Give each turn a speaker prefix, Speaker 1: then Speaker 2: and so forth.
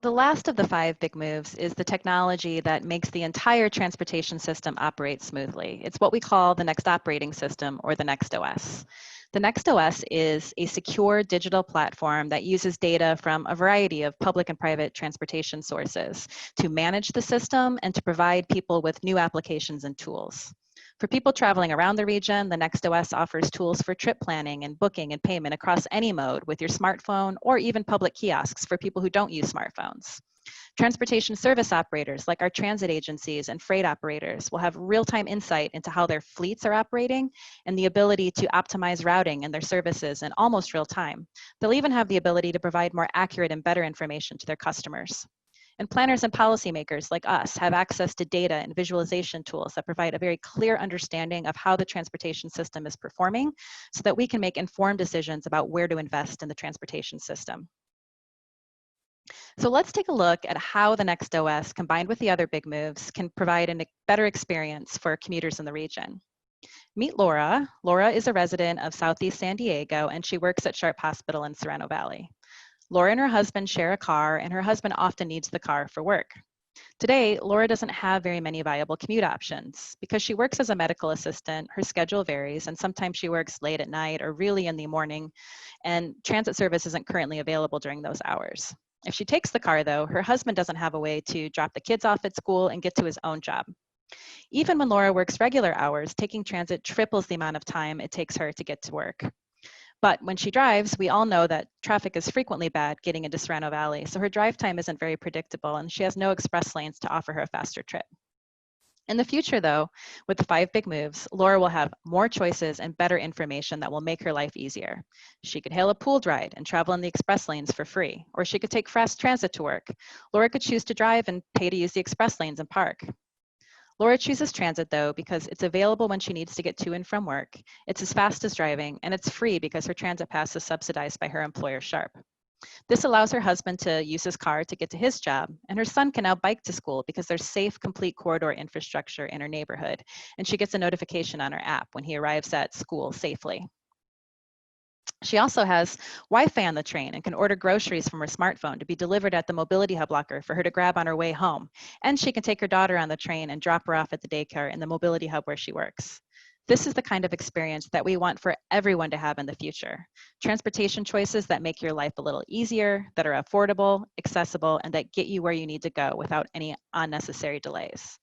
Speaker 1: The last of the 5 big moves is the technology that makes the entire transportation system operate smoothly. It's what we call the next operating system, or the next OS. The next OS is a secure digital platform that uses data from a variety of public and private transportation sources to manage the system and to provide people with new applications and tools. For people traveling around the region, the Next OS offers tools for trip planning and booking and payment across any mode with your smartphone, or even public kiosks for people who don't use smartphones. Transportation service operators like our transit agencies and freight operators will have real-time insight into how their fleets are operating and the ability to optimize routing and their services in almost real time. They'll even have the ability to provide more accurate and better information to their customers. And planners and policymakers like us have access to data and visualization tools that provide a very clear understanding of how the transportation system is performing so that we can make informed decisions about where to invest in the transportation system. So let's take a look at how the Next OS, combined with the other big moves, can provide a better experience for commuters in the region. Meet Laura. Laura is a resident of Southeast San Diego, and she works at Sharp Hospital in Sereno Valley. Laura and her husband share a car, and her husband often needs the car for work. Today, Laura doesn't have very many viable commute options. Because she works as a medical assistant, her schedule varies, and sometimes she works late at night or really in the morning, and transit service isn't currently available during those hours. If she takes the car, though, her husband doesn't have a way to drop the kids off at school and get to his own job. Even when Laura works regular hours, taking transit triples the amount of time it takes her to get to work. But when she drives, we all know that traffic is frequently bad getting into Sereno Valley, so her drive time isn't very predictable, and she has no express lanes to offer her a faster trip. In the future, though, with the 5 big moves, Laura will have more choices and better information that will make her life easier. She could hail a pooled ride and travel in the express lanes for free, or she could take fast transit to work. Laura could choose to drive and pay to use the express lanes and park. Laura chooses transit, though, because it's available when she needs to get to and from work, it's as fast as driving, and it's free because her transit pass is subsidized by her employer, Sharp. This allows her husband to use his car to get to his job, and her son can now bike to school because there's safe, complete corridor infrastructure in her neighborhood, and she gets a notification on her app when he arrives at school safely. She also has Wi-Fi on the train and can order groceries from her smartphone to be delivered at the mobility hub locker for her to grab on her way home. And she can take her daughter on the train and drop her off at the daycare in the mobility hub where she works. This is the kind of experience that we want for everyone to have in the future. Transportation choices that make your life a little easier, that are affordable, accessible, and that get you where you need to go without any unnecessary delays.